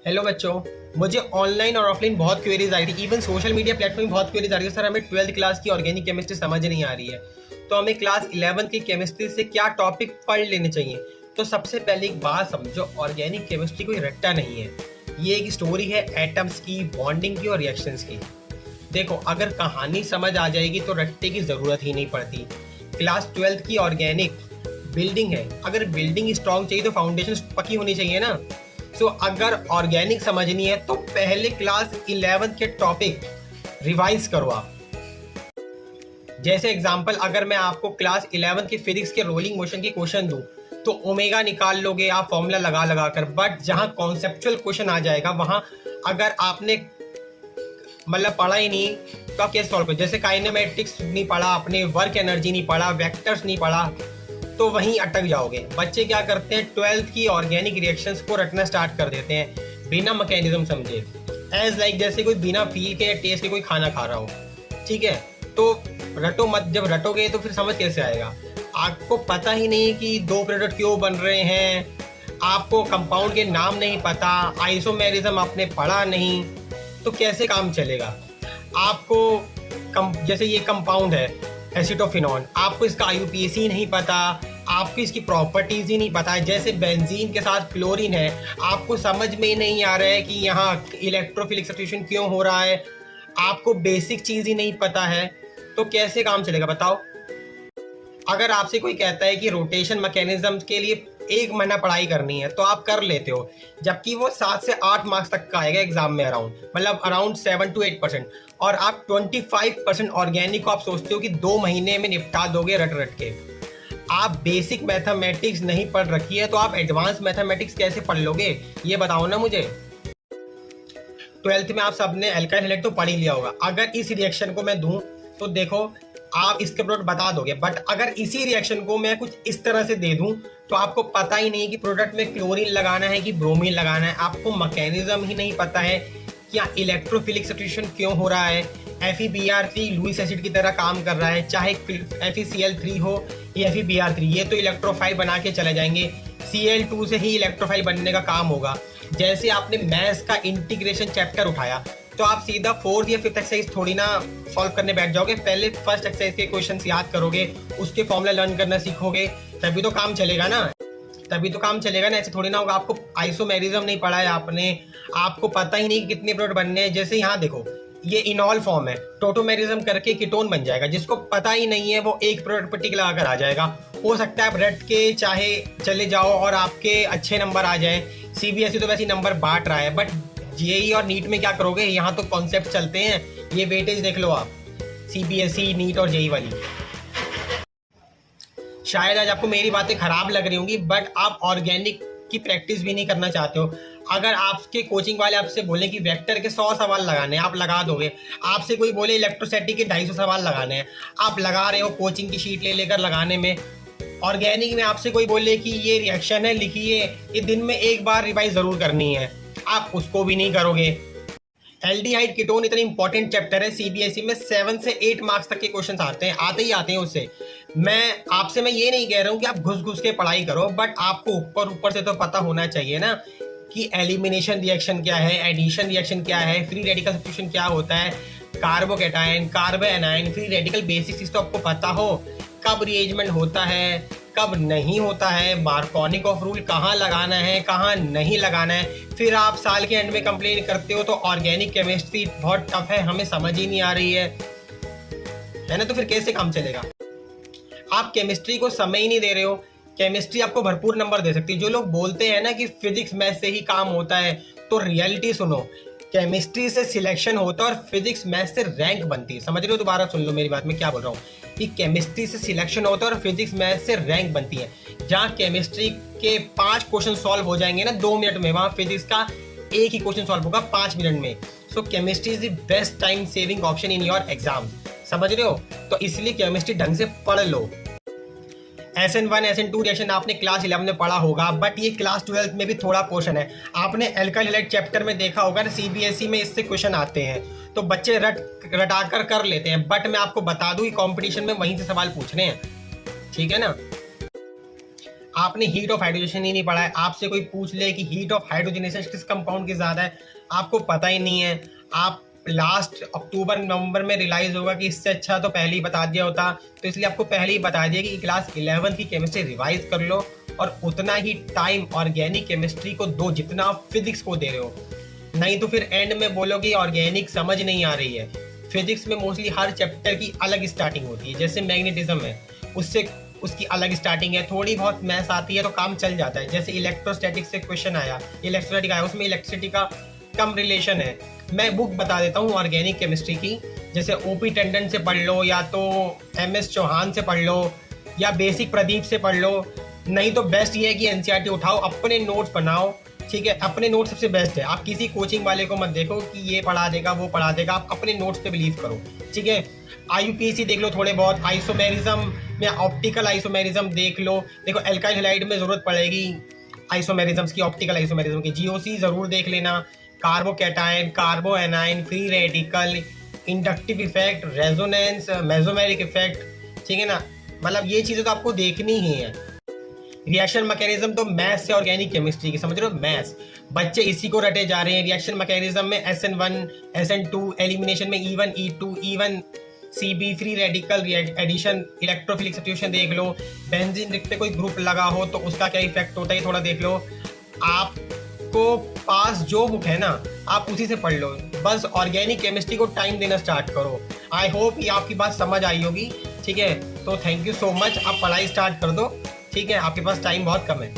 Hello बच्चों। मुझे online और ऑफलाइन बहुत क्वेरीज आई थी, इवन सोशल मीडिया प्लेटफॉर्म में बहुत क्वेरीज आ रही है। सर हमें 12th क्लास की ऑर्गेनिक केमिस्ट्री समझ नहीं आ रही है, तो हमें क्लास 11 की केमिस्ट्री से क्या टॉपिक पढ़ लेने चाहिए। तो सबसे पहले एक बात समझो, ऑर्गेनिक केमिस्ट्री कोई रट्टा नहीं है। ये एक स्टोरी है एटम्स की, बॉन्डिंग की और रिएक्शंस की। देखो, अगर कहानी समझ आ जाएगी तो रट्टे की ज़रूरत ही नहीं पड़ती। क्लास 12th की ऑर्गेनिक बिल्डिंग है, अगर बिल्डिंग स्ट्रॉन्ग चाहिए तो फाउंडेशन पक्की होनी चाहिए ना। सो अगर ऑर्गेनिक समझनी है तो पहले क्लास 11 के टॉपिक रिवाइज करो आप। जैसे एग्जांपल, अगर मैं आपको क्लास 11 की फिजिक्स के रोलिंग मोशन के क्वेश्चन दूं तो ओमेगा निकाल लोगे आप फॉर्मूला लगा लगा कर, बट जहां कॉन्सेप्चुअल क्वेश्चन आ जाएगा वहां अगर आपने मतलब पढ़ा ही नहीं तो आप कैसे सॉल्व करोगे। जैसे काइनेमेटिक्स नहीं पढ़ा आपने, वर्क एनर्जी नहीं पढ़ा, वेक्टर्स नहीं पढ़ा, तो वहीं अटक जाओगे। बच्चे क्या करते हैं, 12th की ऑर्गेनिक रिएक्शंस को रटना स्टार्ट कर देते हैं बिना मैकेनिज्म समझे। एज लाइक जैसे कोई बिना फील के या टेस्ट के कोई खाना खा रहा हो, ठीक है। तो रटो मत, जब रटोगे तो फिर समझ कैसे आएगा। आपको पता ही नहीं कि दो प्रोडक्ट क्यों बन रहे हैं, आपको कंपाउंड के नाम नहीं पता, आइसोमेरिज्म आपने पढ़ा नहीं, तो कैसे काम चलेगा। आपको जैसे ये कंपाउंड है एसिटोफिनॉन, आपको इसका आईयूपीएसी नहीं पता, आपको इसकी प्रॉपर्टीज ही नहीं पता है। जैसे बेंजीन के साथ क्लोरीन है, आपको समझ में ही नहीं आ रहा है कि यहाँ इलेक्ट्रोफिलिक सब्स्टिट्यूशन क्यों हो रहा है, आपको बेसिक चीज ही नहीं पता है, तो कैसे काम चलेगा बताओ। अगर आपसे कोई कहता है कि रोटेशन मैकेनिज्म के लिए 1 महीना पढ़ाई करनी है तो आप कर लेते हो, जबकि वो 7 से 8 मार्क्स तक का आएगा एग्जाम में, मतलब अराउंड 7 to 8%, और आप 25% ऑर्गेनिक को आप सोचते हो कि 2 महीने में निपटा दोगे रट रट के। आप बेसिक मैथमेटिक्स नहीं पढ़ रखी है तो आप एडवांस मैथमेटिक्स कैसे पढ़ लोगे, ये बताओ ना मुझे। 12th में आप सबने एल्काइल हैलाइड तो पढ़ ही लिया होगा। अगर इस रिएक्शन को मैं दूं तो देखो आप इसके प्रोडक्ट बता दोगे, बट अगर इसी रिएक्शन को मैं कुछ इस तरह से दे दूं तो आपको पता ही नहीं कि प्रोडक्ट में क्लोरीन लगाना है कि ब्रोमीन लगाना है, आपको मैकेनिज्म ही नहीं पता है कि इलेक्ट्रोफिलिक सब्स्टिट्यूशन क्यों हो रहा है। FeBr3 लुईस एसिड की तरह काम कर रहा है, चाहे FeCl3 हो या FeBr3, ये तो इलेक्ट्रोफाइल बना के चले जाएंगे। Cl2 से ही इलेक्ट्रोफाइल बनने का काम होगा। जैसे आपने मैथ्स का इंटीग्रेशन चैप्टर उठाया तो आप सीधा 4th या 5th एक्सरसाइज थोड़ी ना सॉल्व करने बैठ जाओगे, पहले फर्स्ट एक्सरसाइज के क्वेश्चंस याद करोगे, उसके फॉर्मूला लर्न करना सीखोगे, तभी तो काम चलेगा ना। ऐसे थोड़ी ना होगा। आपको आइसोमेरिज्म नहीं पढ़ा है आपने, आपको पता ही नहीं कि कितने प्रोडक्ट बनने हैं। जैसे यहाँ देखो, ये इनॉल फॉर्म है, टोटोमेरिज्म करके कीटोन बन जाएगा, जिसको पता ही नहीं है वो एक प्रोडक्ट पर टिक लगा कर आ जाएगा। हो सकता है आप रट के चाहे चले जाओ और आपके अच्छे नंबर आ जाए। CBSE तो वैसे नंबर बांट रहा है, बट जेईई और नीट में क्या करोगे, यहाँ तो कॉन्सेप्ट चलते हैं। ये वेटेज देख लो आप, CBSE, नीट और जेईई वाली। शायद आज आपको मेरी बातें खराब लग रही होंगी, बट आप ऑर्गेनिक की प्रैक्टिस भी नहीं करना चाहते हो। अगर आपके कोचिंग वाले आपसे बोले कि वेक्टर के 100 सवाल लगाने हैं, आप लगा दोगे। आपसे कोई बोले इलेक्ट्रोस्टैटिक के 250 सवाल लगाने हैं, आप लगा रहे हो कोचिंग की शीट ले लेकर लगाने में। ऑर्गेनिक में आपसे कोई बोले कि ये रिएक्शन है लिखिए, ये दिन में 1 बार रिवाइज जरूर करनी है, आप उसको भी नहीं करोगे। एल्डिहाइड कीटोन इतनी इंपॉर्टेंट चैप्टर है, CBSE में 7 से 8 मार्क्स तक के क्वेश्चन आते हैं उससे। मैं आपसे ये नहीं कह रहा हूँ कि आप घुस घुस के पढ़ाई करो, बट आपको ऊपर से तो पता होना चाहिए ना कि एलिमिनेशन रिएक्शन क्या है, एडिशन रिएक्शन क्या है, फ्री रेडिकल सब्स्टिट्यूशन क्या होता है, carbocation, कार्बो anion, free radical basics चीज तो आपको पता हो, कब रिएजमेंट होता है कब नहीं होता है, मार्कोनिक रूल कहाँ लगाना है कहाँ नहीं लगाना है। फिर आप साल के एंड में कंप्लेन करते हो तो ऑर्गेनिक केमिस्ट्री बहुत टफ है, हमें समझ ही नहीं आ रही है ना, तो फिर कैसे काम चलेगा। आप केमिस्ट्री को समय ही नहीं दे रहे हो। केमिस्ट्री आपको भरपूर नंबर दे सकती है। जो लोग बोलते हैं ना कि फिजिक्स मैथ से ही काम होता है, तो रियलिटी सुनो, केमिस्ट्री से सिलेक्शन होता है और फिजिक्स मैथ से रैंक बनती है। समझ रहे हो, दोबारा सुन लो मेरी बात, मैं क्या बोल रहा हूँ कि केमिस्ट्री से सिलेक्शन होता है और फिजिक्स मैथ से रैंक बनती है। जहाँ केमिस्ट्री के 5 क्वेश्चन सॉल्व हो जाएंगे ना 2 मिनट में, वहाँ फिजिक्स का 1 ही क्वेश्चन सॉल्व होगा 5 मिनट में। So chemistry is the best time saving option in your exam. समझ रहे हो, तो इसलिए केमिस्ट्री ढंग से पढ़ लो। SN1 SN2 रिएक्शन आपने क्लास 11 में पढ़ा होगा, बट ये क्लास 12 में भी थोड़ा पोर्शन है। आपने एल्काइल हैलाइड चैप्टर में देखा होगा, CBSE में इससे क्वेश्चन आते हैं, तो बच्चे रटाकर कर लेते हैं, बट मैं आपको बता दूं कि कंपटीशन में वहीं से सवाल पूछ रहे हैं, ठीक है ना। आपने हीट ऑफ हाइड्रोजनेशन ही नहीं पढ़ा है। आपसे कोई पूछ ले कि हीट ऑफ हाइड्रोजनेशन किस कंपाउंड की ज़्यादा है, आपको पता ही नहीं है। आप लास्ट अक्टूबर नवंबर में रियलाइज़ होगा कि इससे अच्छा तो पहले ही बता दिया होता। तो इसलिए आपको पहले ही बता दिया कि क्लास 11 की केमिस्ट्री रिवाइज कर लो और उतना ही टाइम ऑर्गेनिक केमिस्ट्री को दो जितना आप फिजिक्स को दे रहे हो। नहीं तो फिर एंड में बोलोगे ऑर्गेनिक समझ नहीं आ रही है। फिजिक्स में मोस्टली हर चैप्टर की अलग स्टार्टिंग होती है। जैसे मैग्नेटिज्म है, उससे उसकी अलग स्टार्टिंग है। थोड़ी बहुत मैथ्स आती है तो काम चल जाता है। जैसे इलेक्ट्रोस्टैटिक से क्वेश्चन आया, इलेक्ट्रोस्टैटिक आया, उसमें इलेक्ट्रिसिटी का कम रिलेशन है। मैं बुक बता देता हूँ ऑर्गेनिक केमिस्ट्री की, जैसे ओपी टंडन से पढ़ लो, या तो एमएस चौहान से पढ़ लो, या बेसिक प्रदीप से पढ़ लो। नहीं तो बेस्ट ये है कि एनसीईआरटी उठाओ, अपने नोट्स बनाओ। ठीक है, अपने नोट्स सबसे बेस्ट है। आप किसी कोचिंग वाले को मत देखो कि ये पढ़ा देगा वो पढ़ा देगा, आप अपने नोट्स पे बिलीव करो। ठीक है, आईयूपीएसी देख लो थोड़े बहुत, आइसोमेरिज्म या ऑप्टिकल आइसोमेरिज्म देख लो। देखो एल्काइल हैलाइड में ज़रूरत पड़ेगी आइसोमेरिज्म्स की, ऑप्टिकल आइसोमेरिज्म की। जीओसी ज़रूर देख लेना, carbocation, carbanion, free radical, inductive effect, resonance, mesomeric effect. ठीक है ना, मतलब ये चीज़ें तो आपको देखनी ही है। रिएक्शन मैकेनिज्म तो मैथ्स से ऑर्गेनिक केमिस्ट्री की, समझ रहे हो, मैथ्स। बच्चे इसी को रटे जा रहे हैं। रिएक्शन मैकेनिज्म में SN1, SN2, एलिमिनेशन में E1, E2, E1 CB, free radical addition, electrophilic substitution देख लो। बेंजीन रिंग पे कोई ग्रुप लगा हो तो उसका क्या इफेक्ट होता है थोड़ा देख लो। आपको पास जो बुक है ना आप उसी से पढ़ लो। बस ऑर्गेनिक केमिस्ट्री को टाइम देना स्टार्ट करो। आई होप ये आपकी बात समझ आई होगी। ठीक है, तो थैंक यू सो मच। आप पढ़ाई स्टार्ट कर दो। ठीक है, आपके पास टाइम बहुत कम है।